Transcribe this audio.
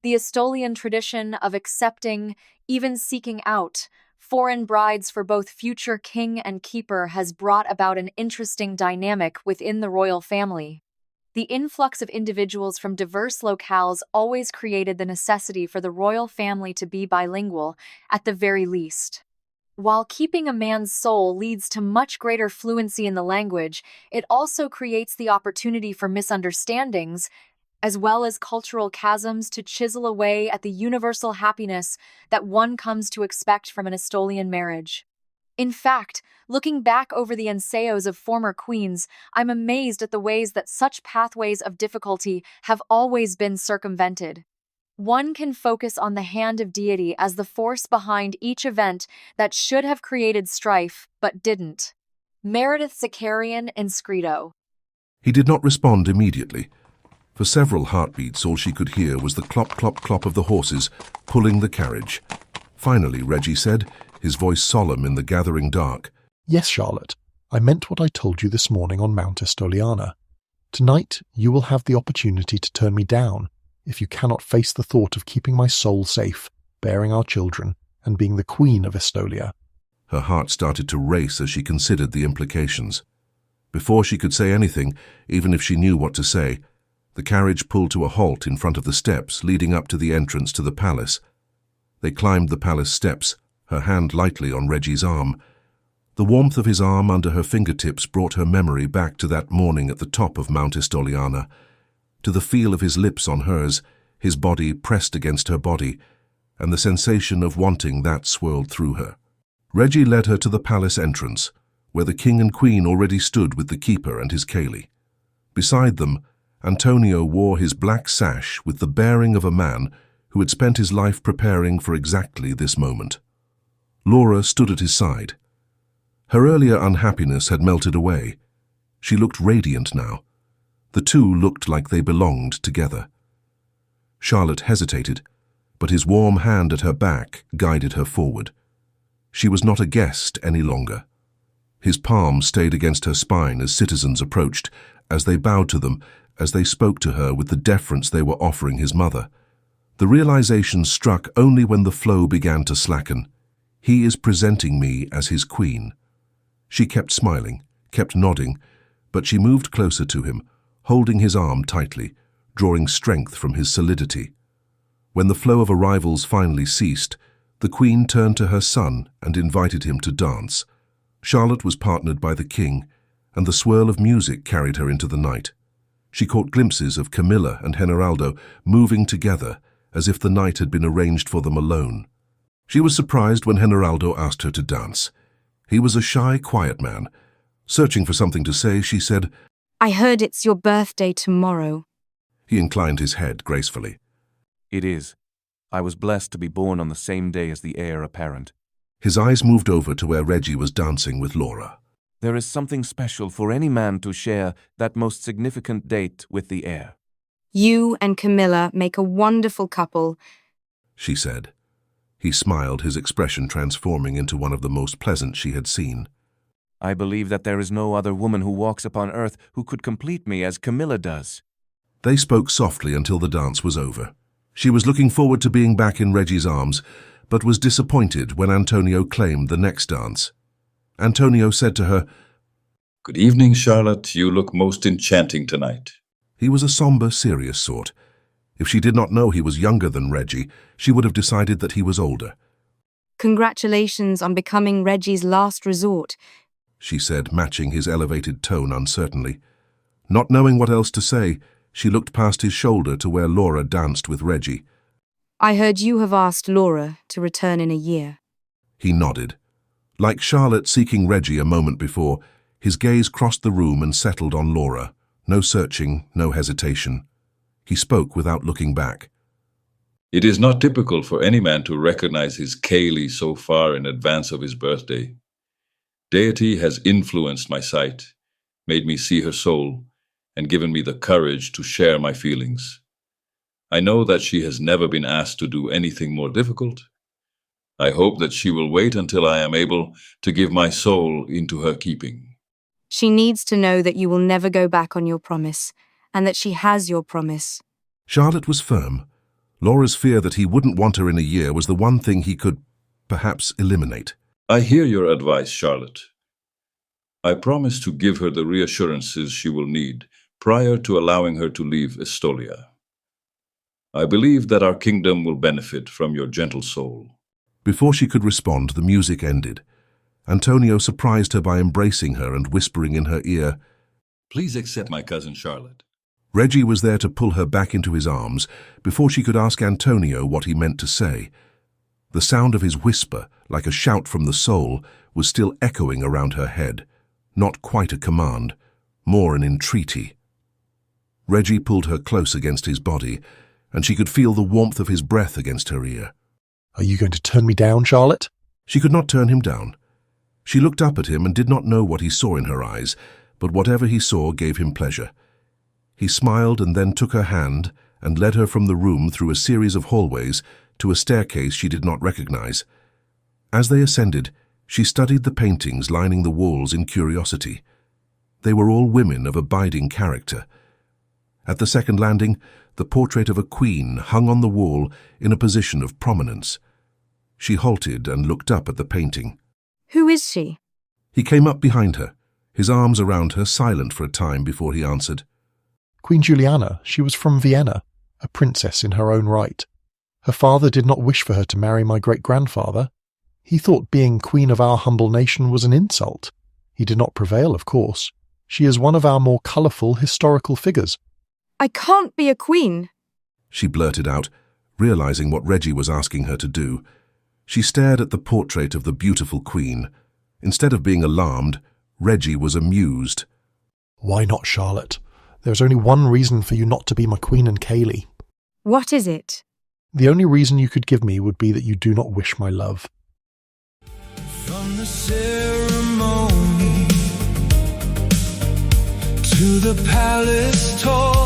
The Estolian tradition of accepting, even seeking out, foreign brides for both future king and keeper has brought about an interesting dynamic within the royal family. The influx of individuals from diverse locales always created the necessity for the royal family to be bilingual, at the very least. While keeping a man's soul leads to much greater fluency in the language, it also creates the opportunity for misunderstandings, as well as cultural chasms to chisel away at the universal happiness that one comes to expect from an Estolian marriage. In fact, looking back over the ensayos of former queens, I'm amazed at the ways that such pathways of difficulty have always been circumvented. One can focus on the hand of deity as the force behind each event that should have created strife, but didn't. Meredith Zakarian and Scredo. He did not respond immediately. For several heartbeats, all she could hear was the clop, clop, clop of the horses pulling the carriage. Finally, Reggie said, his voice solemn in the gathering dark. Yes, Charlotte, I meant what I told you this morning on Mount Estoliana. Tonight you will have the opportunity to turn me down if you cannot face the thought of keeping my soul safe, bearing our children, and being the Queen of Estolia. Her heart started to race as she considered the implications. Before she could say anything, even if she knew what to say, the carriage pulled to a halt in front of the steps leading up to the entrance to the palace. They climbed the palace steps, her hand lightly on Reggie's arm. The warmth of his arm under her fingertips brought her memory back to that morning at the top of Mount Estoliana, to the feel of his lips on hers, his body pressed against her body, and the sensation of wanting that swirled through her. Reggie led her to the palace entrance, where the king and queen already stood with the keeper and his ceilidh. Beside them, Antonio wore his black sash with the bearing of a man who had spent his life preparing for exactly this moment. Laura stood at his side. Her earlier unhappiness had melted away. She looked radiant now. The two looked like they belonged together. Charlotte hesitated, but his warm hand at her back guided her forward. She was not a guest any longer. His palm stayed against her spine as citizens approached, as they bowed to them, as they spoke to her with the deference they were offering his mother. The realization struck only when the flow began to slacken. He is presenting me as his queen. She kept smiling, kept nodding, but she moved closer to him, holding his arm tightly, drawing strength from his solidity. When the flow of arrivals finally ceased, the queen turned to her son and invited him to dance. Charlotte was partnered by the king, and the swirl of music carried her into the night. She caught glimpses of Camilla and Generaldo moving together, as if the night had been arranged for them alone. She was surprised when Generaldo asked her to dance. He was a shy, quiet man. Searching for something to say, she said, I heard it's your birthday tomorrow. He inclined his head gracefully. It is. I was blessed to be born on the same day as the heir apparent. His eyes moved over to where Reggie was dancing with Laura. There is something special for any man to share that most significant date with the heir. You and Camilla make a wonderful couple, she said. He smiled, his expression transforming into one of the most pleasant she had seen. I believe that there is no other woman who walks upon earth who could complete me as Camilla does. They spoke softly until the dance was over. She was looking forward to being back in Reggie's arms, but was disappointed when Antonio claimed the next dance. Antonio said to her, Good evening, Charlotte. You look most enchanting tonight. He was a somber, serious sort. If she did not know he was younger than Reggie, she would have decided that he was older. Congratulations on becoming Reggie's last resort, she said, matching his elevated tone uncertainly. Not knowing what else to say, she looked past his shoulder to where Laura danced with Reggie. I heard you have asked Laura to return in a year. He nodded. Like Charlotte seeking Reggie a moment before, his gaze crossed the room and settled on Laura. No searching, no hesitation. He spoke without looking back. It is not typical for any man to recognize his ceilidh so far in advance of his birthday. Deity has influenced my sight, made me see her soul, and given me the courage to share my feelings. I know that she has never been asked to do anything more difficult. I hope that she will wait until I am able to give my soul into her keeping. She needs to know that you will never go back on your promise, and that she has your promise. Charlotte was firm. Laura's fear that he wouldn't want her in a year was the one thing he could, perhaps, eliminate. I hear your advice, Charlotte. I promise to give her the reassurances she will need prior to allowing her to leave Estolia. I believe that our kingdom will benefit from your gentle soul. Before she could respond, the music ended. Antonio surprised her by embracing her and whispering in her ear, Please accept my cousin Charlotte. Reggie was there to pull her back into his arms before she could ask Antonio what he meant to say. The sound of his whisper, like a shout from the soul, was still echoing around her head. Not quite a command, more an entreaty. Reggie pulled her close against his body, and she could feel the warmth of his breath against her ear. Are you going to turn me down, Charlotte? She could not turn him down. She looked up at him and did not know what he saw in her eyes, but whatever he saw gave him pleasure. He smiled and then took her hand and led her from the room through a series of hallways to a staircase she did not recognize. As they ascended, she studied the paintings lining the walls in curiosity. They were all women of abiding character. At the second landing, the portrait of a queen hung on the wall in a position of prominence. She halted and looked up at the painting. Who is she? He came up behind her, his arms around her, silent for a time before he answered. Queen Juliana. She was from Vienna, a princess in her own right. Her father did not wish for her to marry my great-grandfather. He thought being queen of our humble nation was an insult. He did not prevail, of course. She is one of our more colourful historical figures. I can't be a queen. She blurted out, realizing what Reggie was asking her to do. She stared at the portrait of the beautiful queen. Instead of being alarmed, Reggie was amused. Why not, Charlotte? There is only one reason for you not to be my queen and Kaylee. What is it? The only reason you could give me would be that you do not wish my love. From the ceremony to the palace tall.